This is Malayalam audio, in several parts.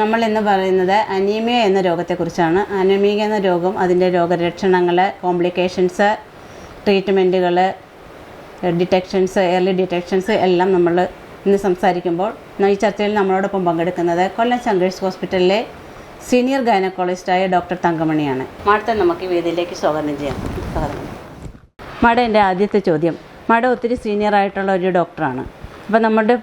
നമ്മൾ ഇന്ന് പറയുന്നത് അനീമിയ എന്ന രോഗത്തെക്കുറിച്ചാണ്. അനീമിയ എന്ന രോഗം, അതിൻ്റെ രോഗലക്ഷണങ്ങൾ, കോംപ്ലിക്കേഷൻസ്, ട്രീറ്റ്മെൻറ്റുകൾ, ഡിറ്റക്ഷൻസ്, ഏർലി ഡിറ്റക്ഷൻസ് എല്ലാം നമ്മൾ ഇന്ന് സംസാരിക്കുമ്പോൾ ഈ ചർച്ചയിൽ നമ്മളോടൊപ്പം പങ്കെടുക്കുന്നത് കൊല്ലം ചങ്കേഴ്സ് ഹോസ്പിറ്റലിലെ സീനിയർ ഗൈനക്കോളജിസ്റ്റായ ഡോക്ടർ തങ്കമണിയാണ്. മാഡത്തെ നമുക്ക് ഈ വേദിയിലേക്ക് സ്വാഗതം ചെയ്യാം. മാഡം, എൻ്റെ ആദ്യത്തെ ചോദ്യം, മാഡം ഒത്തിരി സീനിയർ ആയിട്ടുള്ള ഒരു ഡോക്ടറാണ്. അപ്പോൾ നമ്മുടെ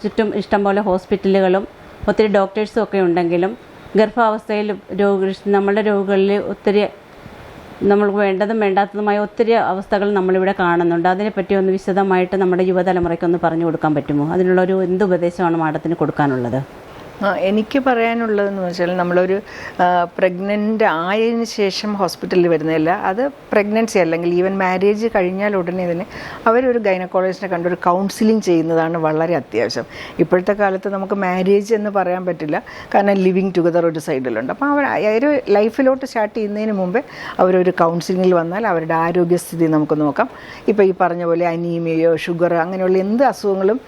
ചുറ്റും ഇഷ്ടംപോലെ ഹോസ്പിറ്റലുകളും ഒത്തിരി ഡോക്ടേഴ്സും ഒക്കെ ഉണ്ടെങ്കിലും ഗർഭാവസ്ഥയിൽ നമ്മളുടെ രോഗികളിൽ ഒത്തിരി നമ്മൾക്ക് വേണ്ടതും വേണ്ടാത്തതുമായ ഒത്തിരി അവസ്ഥകൾ നമ്മളിവിടെ കാണുന്നുണ്ട്. അതിനെപ്പറ്റി ഒന്ന് വിശദമായിട്ട് നമ്മുടെ യുവതലമുറയ്ക്കൊന്ന് പറഞ്ഞു കൊടുക്കാൻ പറ്റുമോ? അതിനുള്ളൊരു എന്ത് ഉപദേശമാണ് മാഡത്തിന് കൊടുക്കാനുള്ളത്? എനിക്ക് പറയാനുള്ളതെന്ന് വെച്ചാൽ, നമ്മളൊരു പ്രഗ്നൻ്റ് ആയതിനു ശേഷം ഹോസ്പിറ്റലിൽ വരുന്നതല്ല, അത് പ്രഗ്നൻസി അല്ലെങ്കിൽ ഈവൻ മാരേജ് കഴിഞ്ഞാൽ ഉടനെ തന്നെ അവരൊരു ഗൈനക്കോളജിസ്റ്റിനെ കണ്ട് ഒരു കൗൺസിലിംഗ് ചെയ്യുന്നതാണ് വളരെ അത്യാവശ്യം. ഇപ്പോഴത്തെ കാലത്ത് നമുക്ക് മാരേജ് എന്ന് പറയാൻ പറ്റില്ല, കാരണം ലിവിങ് ടുഗദർ ഒരു സൈഡിലുണ്ട്. അപ്പോൾ അവർ ലൈഫിലോട്ട് സ്റ്റാർട്ട് ചെയ്യുന്നതിന് മുമ്പേ അവരൊരു കൗൺസിലിങ്ങിൽ വന്നാൽ അവരുടെ ആരോഗ്യസ്ഥിതി നമുക്ക് നോക്കാം. ഇപ്പോൾ ഈ പറഞ്ഞ പോലെ അനീമിയയോ ഷുഗർ അങ്ങനെയുള്ള എന്ത് അസുഖങ്ങളും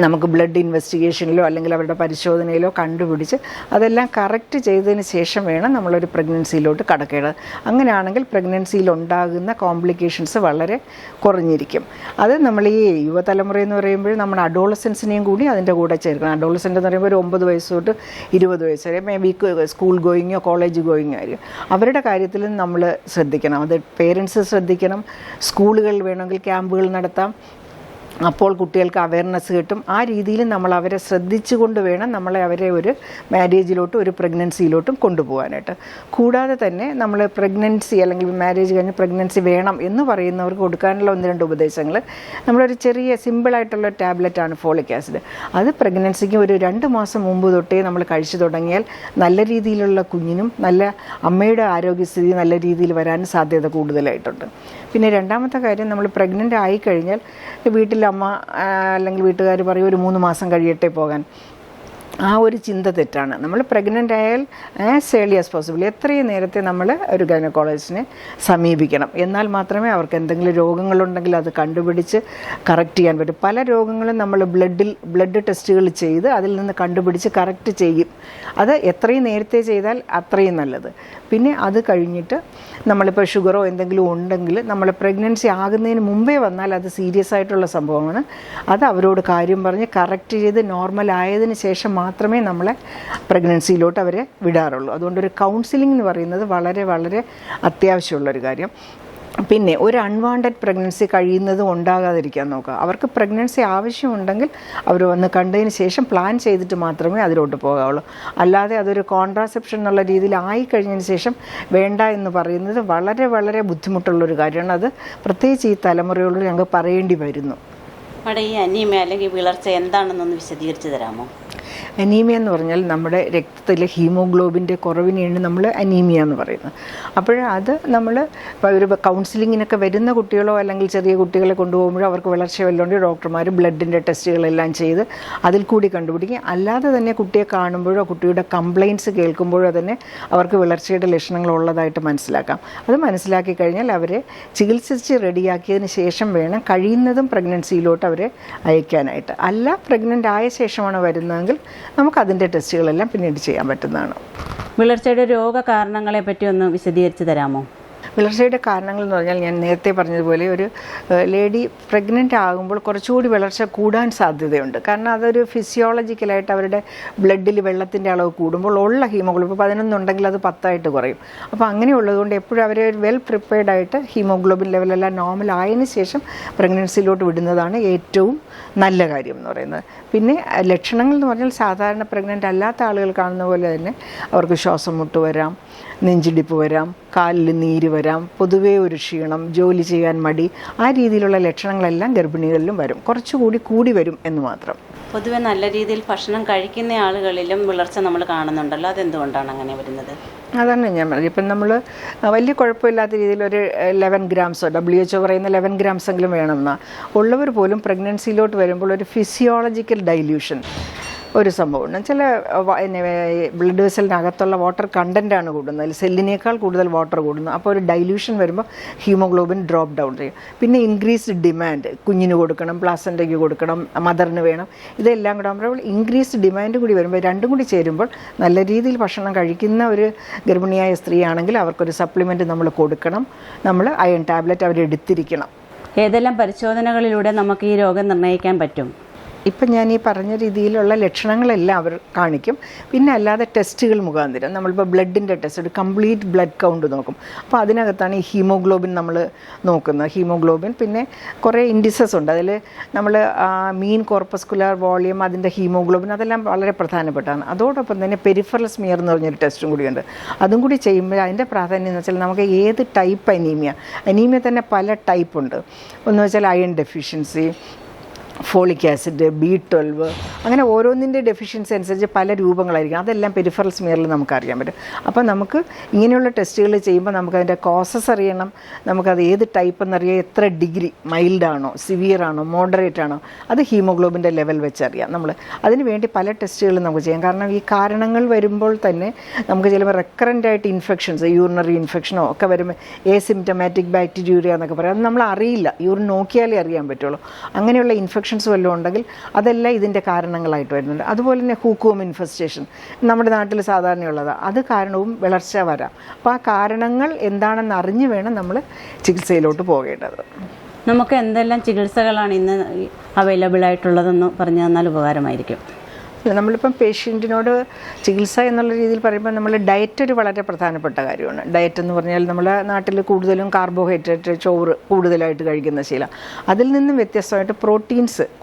നമുക്ക് ബ്ലഡ് ഇൻവെസ്റ്റിഗേഷനിലോ അല്ലെങ്കിൽ അവരുടെ പരിശോധനയിലോ കണ്ടുപിടിച്ച് അതെല്ലാം കറക്റ്റ് ചെയ്തതിന് ശേഷം വേണം നമ്മളൊരു പ്രഗ്നൻസിയിലോട്ട് കടക്കേണ്ടത്. അങ്ങനെയാണെങ്കിൽ പ്രഗ്നൻസിയിൽ ഉണ്ടാകുന്ന കോംപ്ലിക്കേഷൻസ് വളരെ കുറഞ്ഞിരിക്കും. അത് നമ്മൾ ഈ യുവതലമുറ എന്ന് പറയുമ്പോൾ നമ്മുടെ അഡോളസൻസിനെയും കൂടി അതിൻ്റെ കൂടെ ചേർക്കണം. അഡോളസൻ്റ് എന്ന് പറയുമ്പോൾ ഒരു 9 വയസ്സ് തൊട്ട് 20 വയസ്സ് വരെ മേ ബി സ്കൂൾ ഗോയിങ്ങോ കോളേജ് ഗോയിങ്ങോ ആയിരിക്കും. അവരുടെ കാര്യത്തിലും നമ്മൾ ശ്രദ്ധിക്കണം. അത് പേരൻസ് ശ്രദ്ധിക്കണം. സ്കൂളുകളിൽ വേണമെങ്കിൽ ക്യാമ്പുകൾ നടത്താം. അപ്പോൾ കുട്ടികൾക്ക് അവയർനെസ് കിട്ടും. ആ രീതിയിൽ നമ്മൾ അവരെ ശ്രദ്ധിച്ചുകൊണ്ട് വേണം അവരെ ഒരു മാരേജിലോട്ടും ഒരു പ്രഗ്നൻസിയിലോട്ടും കൊണ്ടുപോകാനായിട്ട്. കൂടാതെ തന്നെ നമ്മൾ പ്രഗ്നൻസി അല്ലെങ്കിൽ മാരേജ് കഴിഞ്ഞ് പ്രഗ്നൻസി വേണം എന്ന് പറയുന്നവർക്ക് കൊടുക്കാനുള്ള 1-2 ഉപദേശങ്ങൾ. നമ്മളൊരു ചെറിയ സിമ്പിളായിട്ടുള്ള ടാബ്ലറ്റാണ് ഫോളിക് ആസിഡ്. അത് പ്രഗ്നൻസിക്ക് ഒരു 2 മാസം മുമ്പ് തൊട്ടേ നമ്മൾ കഴിച്ചു തുടങ്ങിയാൽ നല്ല രീതിയിലുള്ള കുഞ്ഞിനും നല്ല അമ്മയുടെ ആരോഗ്യസ്ഥിതി നല്ല രീതിയിൽ വരാൻ സാധ്യത കൂടുതലായിട്ടുണ്ട്. പിന്നെ രണ്ടാമത്തെ കാര്യം, നമ്മൾ പ്രഗ്നൻ്റ് ആയിക്കഴിഞ്ഞാൽ വീട്ടിൽ അമ്മ അല്ലെങ്കിൽ വീട്ടുകാർ പറയും ഒരു 3 മാസം കഴിയട്ടെ പോകാൻ. ആ ഒരു ചിന്ത തെറ്റാണ്. നമ്മൾ പ്രഗ്നൻ്റ് ആയാൽ ആസ് ഏർലി ആസ് പോസിബിൾ എത്രയും നേരത്തെ നമ്മൾ ഒരു ഗൈനക്കോളജിസ്റ്റിനെ സമീപിക്കണം. എന്നാൽ മാത്രമേ അവർക്ക് എന്തെങ്കിലും രോഗങ്ങളുണ്ടെങ്കിൽ അത് കണ്ടുപിടിച്ച് കറക്റ്റ് ചെയ്യാൻ പറ്റും. പല രോഗങ്ങളും നമ്മൾ ബ്ലഡ് ടെസ്റ്റുകൾ ചെയ്ത് അതിൽ നിന്ന് കണ്ടുപിടിച്ച് കറക്റ്റ് ചെയ്യും. അത് എത്രയും നേരത്തെ ചെയ്താൽ അത്രയും നല്ലത്. പിന്നെ അത് കഴിഞ്ഞിട്ട് നമ്മളിപ്പോൾ ഷുഗറോ എന്തെങ്കിലും ഉണ്ടെങ്കിൽ നമ്മൾ പ്രഗ്നൻസി ആകുന്നതിന് മുമ്പേ വന്നാൽ അത് സീരിയസ് ആയിട്ടുള്ള സംഭവമാണ്. അത് അവരോട് കാര്യം പറഞ്ഞ് കറക്റ്റ് ചെയ്ത് നോർമൽ ആയതിന് ശേഷം മാത്രമേ നമ്മളെ പ്രഗ്നൻസിയിലോട്ട് അവരെ വിടാറുള്ളൂ. അതുകൊണ്ടൊരു കൗൺസിലിംഗ് എന്ന് പറയുന്നത് വളരെ വളരെ അത്യാവശ്യമുള്ളൊരു കാര്യം. പിന്നെ ഒരു അൺവാണ്ടഡ് പ്രഗ്നൻസി കഴിയുന്നതും ഉണ്ടാകാതിരിക്കാൻ നോക്കുക. അവർക്ക് പ്രഗ്നൻസി ആവശ്യമുണ്ടെങ്കിൽ അവർ വന്ന് കണ്ടതിന് ശേഷം പ്ലാൻ ചെയ്തിട്ട് മാത്രമേ അതിലോട്ട് പോകാവുള്ളൂ. അല്ലാതെ അതൊരു കോൺട്രാസെപ്ഷൻ എന്നുള്ള രീതിയിൽ ആയിക്കഴിഞ്ഞതിന് ശേഷം വേണ്ട എന്ന് പറയുന്നത് വളരെ വളരെ ബുദ്ധിമുട്ടുള്ളൊരു കാര്യമാണ്. അത് പ്രത്യേകിച്ച് ഈ തലമുറയോട് ഞങ്ങൾക്ക് പറയേണ്ടി വരുന്നു. അവിടെ ഈ അനീമിയ അല്ലെങ്കിൽ വിളർച്ച എന്താണെന്നൊന്ന് വിശദീകരിച്ച് തരാമോ? അനീമിയ എന്ന് പറഞ്ഞാൽ നമ്മുടെ രക്തത്തിലെ ഹീമോഗ്ലോബിൻ്റെ കുറവിനെയാണ് നമ്മൾ അനീമിയ എന്ന് പറയുന്നത്. അപ്പോൾ അത് നമ്മൾ ഒരു കൗൺസിലിങ്ങിനൊക്കെ വരുന്ന കുട്ടികളോ അല്ലെങ്കിൽ ചെറിയ കുട്ടികളെ കൊണ്ടുപോകുമ്പോഴോ അവർക്ക് വിളർച്ച വല്ലതുകൊണ്ട് ഡോക്ടർമാർ ബ്ലഡിൻ്റെ ടെസ്റ്റുകളെല്ലാം ചെയ്ത് അതിൽ കൂടി കണ്ടുപിടിക്കും. അല്ലാതെ തന്നെ കുട്ടിയെ കാണുമ്പോഴോ കുട്ടിയുടെ കംപ്ലയിൻറ്റ്സ് കേൾക്കുമ്പോഴോ തന്നെ അവർക്ക് വിളർച്ചയുടെ ലക്ഷണങ്ങൾ ഉള്ളതായിട്ട് മനസ്സിലാക്കാം. അത് മനസ്സിലാക്കി കഴിഞ്ഞാൽ അവരെ ചികിത്സിച്ച് റെഡിയാക്കിയതിന് ശേഷം വേണം കഴിയുന്നതും പ്രഗ്നൻസിയിലോട്ട് അവരെ അയക്കാനായിട്ട്. അല്ല പ്രഗ്നൻ്റ് ആയ ശേഷമാണ് വരുന്നതെങ്കിൽ നമുക്കതിൻ്റെ ടെസ്റ്റുകളെല്ലാം പിന്നീട് ചെയ്യാൻ പറ്റുന്നതാണ്. വിളർച്ചയുടെ രോഗകാരണങ്ങളെ പറ്റി ഒന്ന് വിശദീകരിച്ച് തരാമോ? വിളർച്ചയുടെ കാരണങ്ങൾ എന്ന് പറഞ്ഞാൽ ഞാൻ നേരത്തെ പറഞ്ഞതുപോലെ ഒരു ലേഡി പ്രഗ്നൻ്റ് ആകുമ്പോൾ കുറച്ചുകൂടി വിളർച്ച കൂടാൻ സാധ്യതയുണ്ട്. കാരണം അതൊരു ഫിസിയോളജിക്കലായിട്ട് അവരുടെ ബ്ലഡിൽ വെള്ളത്തിൻ്റെ അളവ് കൂടുമ്പോൾ ഉള്ള ഹീമോഗ്ലോബിൻ 11 ഉണ്ടെങ്കിൽ അത് 10 കുറയും. അപ്പോൾ അങ്ങനെയുള്ളതുകൊണ്ട് എപ്പോഴും അവരെ വെൽ പ്രിപ്പയർഡായിട്ട് ഹീമോഗ്ലോബിൻ ലെവലെല്ലാം നോർമൽ ആയതിനു ശേഷം പ്രഗ്നൻസിയിലോട്ട് വിടുന്നതാണ് ഏറ്റവും നല്ല കാര്യം എന്ന് പറയുന്നത്. പിന്നെ ലക്ഷണങ്ങൾ എന്ന് പറഞ്ഞാൽ സാധാരണ പ്രഗ്നൻ്റ് അല്ലാത്ത ആളുകൾ കാണുന്ന പോലെ തന്നെ അവർക്ക് ശ്വാസം മുട്ട് വരാം, നെഞ്ചിടിപ്പ് വരാം, കാലിൽ നീര് വരാം, പൊതുവേ ഒരു ക്ഷീണം, ജോലി ചെയ്യാൻ മടി, ആ രീതിയിലുള്ള ലക്ഷണങ്ങളെല്ലാം ഗർഭിണികളിലും വരും. കുറച്ചുകൂടി കൂടി വരും എന്ന് മാത്രം. പൊതുവെ നല്ല രീതിയിൽ ഭക്ഷണം കഴിക്കുന്ന ആളുകളിലും വിളർച്ച നമ്മൾ കാണുന്നുണ്ടല്ലോ, അതെന്തുകൊണ്ടാണ് അങ്ങനെ വരുന്നത്? അതാണ് ഞാൻ പറഞ്ഞത്. ഇപ്പം നമ്മൾ വലിയ കുഴപ്പമില്ലാത്ത രീതിയിൽ ഒരു 11 ഗ്രാംസോ WHO പറയുന്ന 11 ഗ്രാംസ് എങ്കിലും വേണമെന്നാണ് ഉള്ളവർ പോലും പ്രഗ്നൻസിയിലോട്ട് വരുമ്പോൾ ഒരു ഫിസിയോളജിക്കൽ ഡൈല്യൂഷൻ ഒരു സംഭവമാണ്. ചില ബ്ലഡ് വെസലിനകത്തുള്ള വാട്ടർ കണ്ടൻറ്റാണ് കൂടുന്നത്, അതിൽ സെല്ലിനേക്കാൾ കൂടുതൽ വാട്ടർ കൂടുന്നു. അപ്പോൾ ഒരു ഡൈല്യൂഷൻ വരുമ്പോൾ ഹീമോഗ്ലോബിൻ ഡ്രോപ്പ് ഡൗൺ ചെയ്യും. പിന്നെ ഇൻക്രീസ്ഡ് ഡിമാൻഡ്, കുഞ്ഞിന് കൊടുക്കണം, പ്ലാസൻ്റയ്ക്ക് കൊടുക്കണം, മദറിന് വേണം, ഇതെല്ലാം കൂടെ ആകുമ്പോൾ ഇൻക്രീസ്ഡ് ഡിമാൻഡ് കൂടി വരുമ്പോൾ രണ്ടും കൂടി ചേരുമ്പോൾ നല്ല രീതിയിൽ ഭക്ഷണം കഴിക്കുന്ന ഒരു ഗർഭിണിയായ സ്ത്രീയാണെങ്കിൽ അവർക്കൊരു സപ്ലിമെൻറ്റ് നമ്മൾ കൊടുക്കണം. നമ്മൾ അയൺ ടാബ്ലറ്റ് അവരെടുത്തിരിക്കണം. ഏതെല്ലാം പരിശോധനകളിലൂടെ നമുക്ക് ഈ രോഗം നിർണ്ണയിക്കാൻ പറ്റും? ഇപ്പം ഞാൻ ഈ പറഞ്ഞ രീതിയിലുള്ള ലക്ഷണങ്ങളെല്ലാം അവർ കാണിക്കും. പിന്നെ അല്ലാതെ ടെസ്റ്റുകൾ മുഖാന്തരം നമ്മളിപ്പോൾ ബ്ലഡിൻ്റെ ടെസ്റ്റ്, ഒരു കംപ്ലീറ്റ് ബ്ലഡ് കൗണ്ട് നോക്കും. അപ്പോൾ അതിനകത്താണ് ഈ ഹീമോഗ്ലോബിൻ നമ്മൾ നോക്കുന്നത്. ഹീമോഗ്ലോബിൻ പിന്നെ കുറേ ഇൻഡിസസ് ഉണ്ട്. അതിൽ നമ്മൾ മീൻ കോർപ്പസ്കുലാർ വോളിയം, അതിൻ്റെ ഹീമോഗ്ലോബിൻ, അതെല്ലാം വളരെ പ്രധാനപ്പെട്ടാണ്. അതോടൊപ്പം തന്നെ പെരിഫറൽ സ്മിയർ എന്ന് പറഞ്ഞൊരു ടെസ്റ്റും കൂടിയുണ്ട്. അതും കൂടി ചെയ്യുമ്പോൾ അതിൻ്റെ പ്രാധാന്യം എന്ന് വെച്ചാൽ നമുക്ക് ഏത് ടൈപ്പ് അനീമിയ തന്നെ പല ടൈപ്പ് ഉണ്ട്. ഒന്ന് വെച്ചാൽ iron deficiency, folic acid, B12, അങ്ങനെ ഓരോന്നിൻ്റെ ഡെഫിഷ്യൻസി അനുസരിച്ച് പല രൂപങ്ങളായിരിക്കും. അതെല്ലാം പെരിഫറൽ സ്മിയറിൽ നമുക്കറിയാൻ പറ്റും. അപ്പോൾ നമുക്ക് ഇങ്ങനെയുള്ള ടെസ്റ്റുകൾ ചെയ്യുമ്പോൾ നമുക്കതിൻ്റെ കോസസ് അറിയണം, നമുക്കത് ഏത് ടൈപ്പ് എന്നറിയാം, എത്ര ഡിഗ്രി, മൈൽഡാണോ, സിവിയറാണോ, മോഡറേറ്റ് ആണോ, അത് ഹീമോഗ്ലോബിൻ്റെ ലെവൽ വെച്ചറിയാം. നമ്മൾ അതിന് വേണ്ടി പല ടെസ്റ്റുകളും നമുക്ക് ചെയ്യാം. കാരണം ഈ കാരണങ്ങൾ വരുമ്പോൾ തന്നെ നമുക്ക് ചിലപ്പോൾ റെക്കറൻ്റ് ആയിട്ട് ഇൻഫെക്ഷൻസ്, യൂറിനറി ഇൻഫെക്ഷനോ ഒക്കെ വരുമ്പോൾ സിംറ്റമാറ്റിക് ബാക്ടീരിയ എന്നൊക്കെ പറയാം. അത് നമ്മൾ അറിയില്ല, യൂറിൻ നോക്കിയാലേ അറിയാൻ പറ്റുള്ളൂ. അങ്ങനെയുള്ള ഇൻഫെക്ഷൻസ് വല്ലതും ഉണ്ടെങ്കിൽ അതെല്ലാം ഇതിൻ്റെ കാരണങ്ങളായിട്ട് വരുന്നുണ്ട്. അതുപോലെ തന്നെ ഹൂക്കോം ഇൻഫെസ്റ്റേഷൻ നമ്മുടെ നാട്ടിൽ സാധാരണയുള്ളതാണ്. അത് കാരണവും വിളർച്ച വരാം. അപ്പോൾ ആ കാരണങ്ങൾ എന്താണെന്ന് അറിഞ്ഞ് വേണം നമ്മൾ ചികിത്സയിലോട്ട് പോകേണ്ടത്. നമുക്ക് എന്തെല്ലാം ചികിത്സകളാണ് ഇന്ന് അവൈലബിൾ ആയിട്ടുള്ളതെന്ന് പറഞ്ഞു തന്നാൽ ഉപകാരമായിരിക്കും. നമ്മളിപ്പം പേഷ്യൻറ്റിനോട് ചികിത്സ എന്നുള്ള രീതിയിൽ പറയുമ്പോൾ നമ്മൾ ഡയറ്റ് ഒരു വളരെ പ്രധാനപ്പെട്ട കാര്യമാണ്. ഡയറ്റ് എന്ന് പറഞ്ഞാൽ നമ്മുടെ നാട്ടിൽ കൂടുതലും കാർബോഹൈഡ്രേറ്റ്, ചോറ് കൂടുതലായിട്ട് കഴിക്കുന്ന ശീലം. അതിൽ നിന്നും വ്യത്യസ്തമായിട്ട്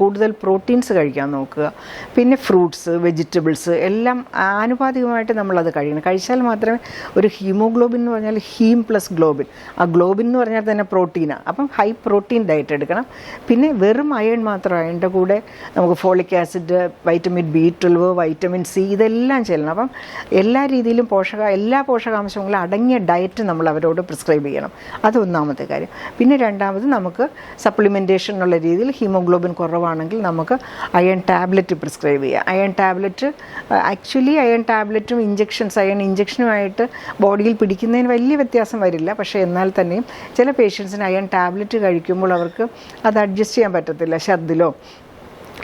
കൂടുതൽ പ്രോട്ടീൻസ് കഴിക്കാൻ നോക്കുക. പിന്നെ ഫ്രൂട്ട്സ്, വെജിറ്റബിൾസ് എല്ലാം ആനുപാതികമായിട്ട് നമ്മളത് കഴിക്കണം. കഴിച്ചാൽ മാത്രമേ ഒരു ഹീമോഗ്ലോബിൻ എന്ന് പറഞ്ഞാൽ ഹീം പ്ലസ് ഗ്ലോബിൻ, ആ ഗ്ലോബിൻ എന്ന് പറഞ്ഞാൽ തന്നെ പ്രോട്ടീനാണ്. അപ്പം ഹൈ പ്രോട്ടീൻ ഡയറ്റ് എടുക്കണം. പിന്നെ വെറും അയൺ മാത്രമാണ്, അതിൻ്റെ കൂടെ നമുക്ക് folic acid, vitamin B12, vitamin C ഇതെല്ലാം ചെല്ലണം. അപ്പം എല്ലാ രീതിയിലും എല്ലാ പോഷകാംശങ്ങളും അടങ്ങിയ ഡയറ്റ് നമ്മൾ അവരോട് പ്രിസ്ക്രൈബ് ചെയ്യണം. അതൊന്നാമത്തെ കാര്യം. പിന്നെ രണ്ടാമത് നമുക്ക് സപ്ലിമെൻറ്റേഷൻ എന്നുള്ള രീതിയിൽ ഹീമോഗ്ലോബിൻ കുറവാണെങ്കിൽ നമുക്ക് അയൺ ടാബ്ലറ്റ് പ്രിസ്ക്രൈബ് ചെയ്യാം. അയൺ ടാബ്ലറ്റും അയൺ ഇഞ്ചക്ഷനുമായിട്ട് ബോഡിയിൽ പിടിക്കുന്നതിന് വലിയ വ്യത്യാസം വരില്ല. പക്ഷേ എന്നാൽ തന്നെയും ചില പേഷ്യൻസിന് അയൺ ടാബ്ലറ്റ് കഴിക്കുമ്പോൾ അവർക്ക് അത് അഡ്ജസ്റ്റ് ചെയ്യാൻ പറ്റത്തില്ല. ഛർദിലോ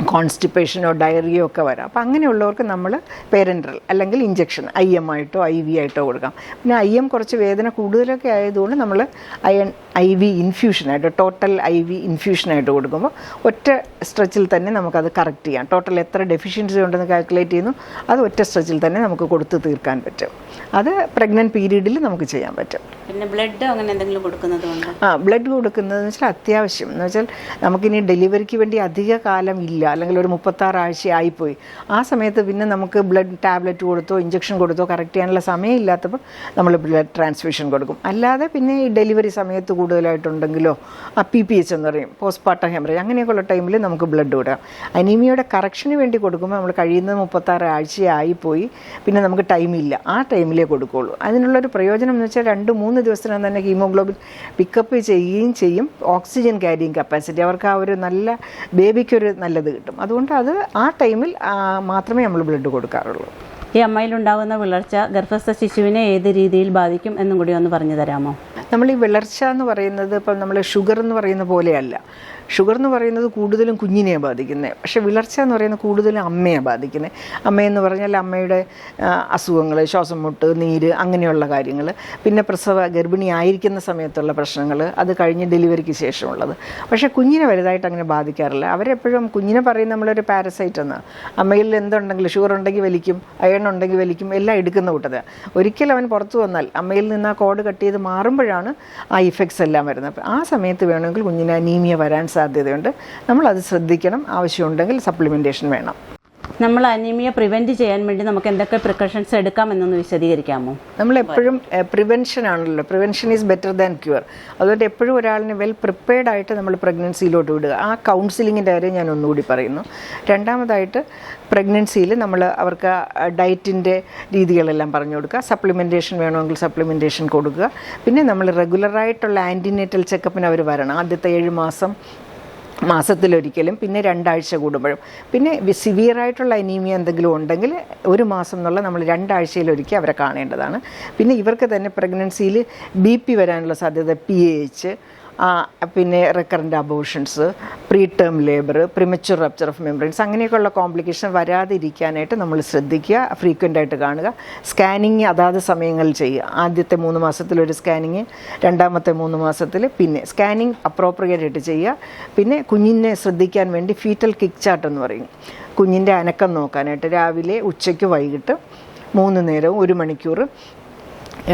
കോൺസ്റ്റിപ്പേഷനോ ഡയറിയോ ഒക്കെ വരാം. അപ്പോൾ അങ്ങനെയുള്ളവർക്ക് നമ്മൾ പേരൻട്രൽ അല്ലെങ്കിൽ ഇഞ്ചക്ഷൻ IM ആയിട്ടോ IV ആയിട്ടോ കൊടുക്കാം. പിന്നെ IM കുറച്ച് വേദന കൂടുതലൊക്കെ ആയതുകൊണ്ട് നമ്മൾ IV ഇൻഫ്യൂഷനായിട്ട്, ടോട്ടൽ IV ഇൻഫ്യൂഷനായിട്ട് കൊടുക്കുമ്പോൾ ഒറ്റ സ്ട്രെച്ചിൽ തന്നെ നമുക്കത് കറക്റ്റ് ചെയ്യാം. ടോട്ടൽ എത്ര ഡെഫിഷ്യൻസി ഉണ്ടെന്ന് കാൽക്കുലേറ്റ് ചെയ്യുന്നു, അത് ഒറ്റ സ്ട്രെച്ചിൽ തന്നെ നമുക്ക് കൊടുത്ത് തീർക്കാൻ പറ്റും. അത് പ്രഗ്നൻറ്റ് പീരീഡിൽ നമുക്ക് ചെയ്യാൻ പറ്റും. പിന്നെ ബ്ലഡ് അങ്ങനെ എന്തെങ്കിലും കൊടുക്കുന്നതുകൊണ്ട് ബ്ലഡ് കൊടുക്കുന്നതെന്ന് വെച്ചാൽ അത്യാവശ്യം എന്ന് വെച്ചാൽ നമുക്കിനി ഡെലിവറിക്ക് വേണ്ടി അധിക കാലം ഇല്ല, അല്ലെങ്കിൽ ഒരു 36 ആഴ്ച ആയിപ്പോയി, ആ സമയത്ത് പിന്നെ നമുക്ക് ബ്ലഡ് ടാബ്ലറ്റ് കൊടുത്തോ ഇഞ്ചക്ഷൻ കൊടുത്തോ കറക്റ്റ് ചെയ്യാനുള്ള സമയമില്ലാത്തപ്പോൾ നമ്മൾ ബ്ലഡ് ട്രാൻസ്ഫ്യൂഷൻ കൊടുക്കും. അല്ലാതെ പിന്നെ ഈ ഡെലിവറി സമയത്ത് കൂടുതലായിട്ടുണ്ടെങ്കിലോ PPH എന്ന് പറയും, പോസ്റ്റ്പാർട്ടം ഹെമറേജ്, അങ്ങനെയൊക്കെയുള്ള ടൈമിൽ നമുക്ക് ബ്ലഡ് കൊടുക്കാം. അനീമിയയുടെ കറക്ഷന് വേണ്ടി കൊടുക്കുമ്പോൾ നമ്മൾ കഴിയുന്നത് 36 ആഴ്ചയായിപ്പോയി, പിന്നെ നമുക്ക് ടൈമില്ല, ആ ടൈമിലേ കൊടുക്കുകയുള്ളൂ. അതിനുള്ളൊരു പ്രയോജനം എന്ന് വെച്ചാൽ 2-3 ദിവസത്തിനകം തന്നെ ഹീമോഗ്ലോബിൻ പിക്കപ്പ് ചെയ്യുകയും ചെയ്യും. ഓക്സിജൻ ക്യാരിയിങ് കപ്പാസിറ്റി അവർക്ക് ആ ഒരു നല്ല ബേബിക്കൊരു നല്ലത് കിട്ടും. അതുകൊണ്ട് അത് ആ ടൈമിൽ മാത്രമേ നമ്മൾ ബ്ലഡ് കൊടുക്കാറുള്ളൂ. ഈ അമ്മയിലുണ്ടാകുന്ന വിളർച്ച ഗർഭസ്ഥ ശിശുവിനെ ഏത് രീതിയിൽ ബാധിക്കും എന്നും കൂടി ഒന്ന് പറഞ്ഞു തരാമോ? നമ്മൾ ഈ വിളർച്ച എന്ന് പറയുന്നത് ഇപ്പം നമ്മൾ ഷുഗർ എന്ന് പറയുന്ന പോലെയല്ല. ഷുഗർ എന്ന് പറയുന്നത് കൂടുതലും കുഞ്ഞിനെയാണ് ബാധിക്കുന്നത്. പക്ഷേ വിളർച്ച എന്ന് പറയുന്നത് കൂടുതലും അമ്മയെ ബാധിക്കുന്നത്. അമ്മയെന്ന് പറഞ്ഞാൽ അമ്മയുടെ അസുഖങ്ങൾ, ശ്വാസം മുട്ട്, നീര്, അങ്ങനെയുള്ള കാര്യങ്ങൾ, പിന്നെ ഗർഭിണി ആയിരിക്കുന്ന സമയത്തുള്ള പ്രശ്നങ്ങൾ, അത് കഴിഞ്ഞ് ഡെലിവറിക്ക് ശേഷമുള്ളത്. പക്ഷേ കുഞ്ഞിനെ വലുതായിട്ട് അങ്ങനെ ബാധിക്കാറില്ല. അവരെപ്പോഴും കുഞ്ഞിനെ പറയും നമ്മളൊരു പാരസൈറ്റ് എന്നാണ്. അമ്മയിൽ എന്തുണ്ടെങ്കിലും ഷുഗർ ഉണ്ടെങ്കിൽ വലിക്കും, അയൺ ഉണ്ടെങ്കിൽ വലിക്കും, എല്ലാം എടുക്കുന്ന കൂട്ടത്. ഒരിക്കൽ അവൻ പുറത്തു വന്നാൽ അമ്മയിൽ നിന്ന് ആ കോഡ് കട്ട് ചെയ്ത് മാറുമ്പോഴാണ് ആ ഇഫക്ട്സ് എല്ലാം വരുന്നത്. അപ്പോൾ ആ സമയത്ത് വേണമെങ്കിൽ കുഞ്ഞിന് അനീമിയ വരാൻ സാധ്യതയുണ്ട്. നമ്മളത് ശ്രദ്ധിക്കണം. ആവശ്യമുണ്ടെങ്കിൽ സപ്ലിമെൻറ്റേഷൻ വേണം. നമ്മൾ അനീമിയ പ്രിവെൻറ്റ് ചെയ്യാൻ വേണ്ടി നമുക്ക് എന്തൊക്കെ പ്രിക്കോഷൻസ് എടുക്കാം എന്നൊന്ന് വിശദീകരിക്കാമോ? നമ്മളെപ്പോഴും പ്രിവെൻഷൻ ആണല്ലോ, prevention is better than cure. അതുകൊണ്ട് എപ്പോഴും ഒരാളിനെ വെൽ പ്രിപ്പയർഡ് ആയിട്ട് നമ്മൾ പ്രഗ്നൻസിയിലോട്ട് വിടുക. ആ കൗൺസിലിങ്ങിൻ്റെ കാര്യം ഞാൻ ഒന്നുകൂടി പറയുന്നു. രണ്ടാമതായിട്ട് പ്രഗ്നൻസിയിൽ നമ്മൾ അവർക്ക് ഡയറ്റിൻ്റെ രീതികളെല്ലാം പറഞ്ഞു കൊടുക്കുക. സപ്ലിമെൻറ്റേഷൻ വേണമെങ്കിൽ സപ്ലിമെൻറ്റേഷൻ കൊടുക്കുക. പിന്നെ നമ്മൾ റെഗുലറായിട്ടുള്ള ആൻറ്റിനേറ്റൽ ചെക്കപ്പിന് അവർ വരണം. ആദ്യത്തെ 7 മാസം മാസത്തിലൊരിക്കലും, പിന്നെ 2 ആഴ്ച കൂടുമ്പോഴും. പിന്നെ സിവിയറായിട്ടുള്ള അനീമിയ എന്തെങ്കിലും ഉണ്ടെങ്കിൽ 1 മാസം എന്നുള്ള നമ്മൾ 2 ആഴ്ചയിലൊരിക്കൽ അവരെ കാണേണ്ടതാണ്. പിന്നെ ഇവർക്ക് തന്നെ പ്രഗ്നൻസിയിൽ BP വരാനുള്ള സാധ്യത, PAH, പിന്നെ recurrent abortions, pre term labour, premature rupture of membranes, അങ്ങനെയൊക്കെയുള്ള കോംപ്ലിക്കേഷൻ വരാതിരിക്കാനായിട്ട് നമ്മൾ ശ്രദ്ധിക്കുക. ഫ്രീക്വൻ്റ് ആയിട്ട് കാണുക. സ്കാനിങ് അതാത് സമയങ്ങളിൽ ചെയ്യുക. ആദ്യത്തെ 3 മാസത്തിലൊരു സ്കാനിങ്, രണ്ടാമത്തെ 3 മാസത്തിൽ, പിന്നെ സ്കാനിങ് അപ്രോപ്രിയേറ്റ് ആയിട്ട് ചെയ്യുക. പിന്നെ കുഞ്ഞിനെ ശ്രദ്ധിക്കാൻ വേണ്ടി ഫീറ്റൽ കിക്ക് ചാർട്ട് എന്ന് പറയും. കുഞ്ഞിൻ്റെ അനക്കം നോക്കാനായിട്ട് രാവിലെ, ഉച്ചയ്ക്ക്, വൈകിട്ട് 3 നേരവും 1 മണിക്കൂർ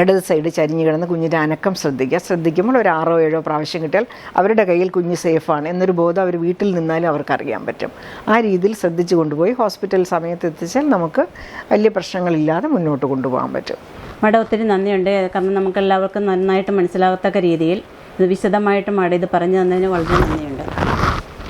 ഇടത് സൈഡ് ചരിഞ്ഞ് കിടന്ന് കുഞ്ഞിൻ്റെ അനക്കം ശ്രദ്ധിക്കുമ്പോൾ ഒരു 6 7 പ്രാവശ്യം കിട്ടിയാൽ അവരുടെ കയ്യിൽ കുഞ്ഞ് സേഫാണ് എന്നൊരു ബോധം അവർ വീട്ടിൽ നിന്നാലും അവർക്കറിയാൻ പറ്റും. ആ രീതിയിൽ ശ്രദ്ധിച്ച് കൊണ്ടുപോയി ഹോസ്പിറ്റൽ സമയത്ത് എത്തിച്ചാൽ നമുക്ക് വലിയ പ്രശ്നങ്ങളില്ലാതെ മുന്നോട്ട് കൊണ്ടുപോകാൻ പറ്റും. മാഡം ഒത്തിരി നന്ദിയുണ്ട്. കാരണം നമുക്കെല്ലാവർക്കും നന്നായിട്ട് മനസ്സിലാകത്തക്ക രീതിയിൽ ഇത് വിശദമായിട്ട് മാഡം ഇത് പറഞ്ഞു തന്നതിന് വളരെ നന്ദിയുണ്ട്.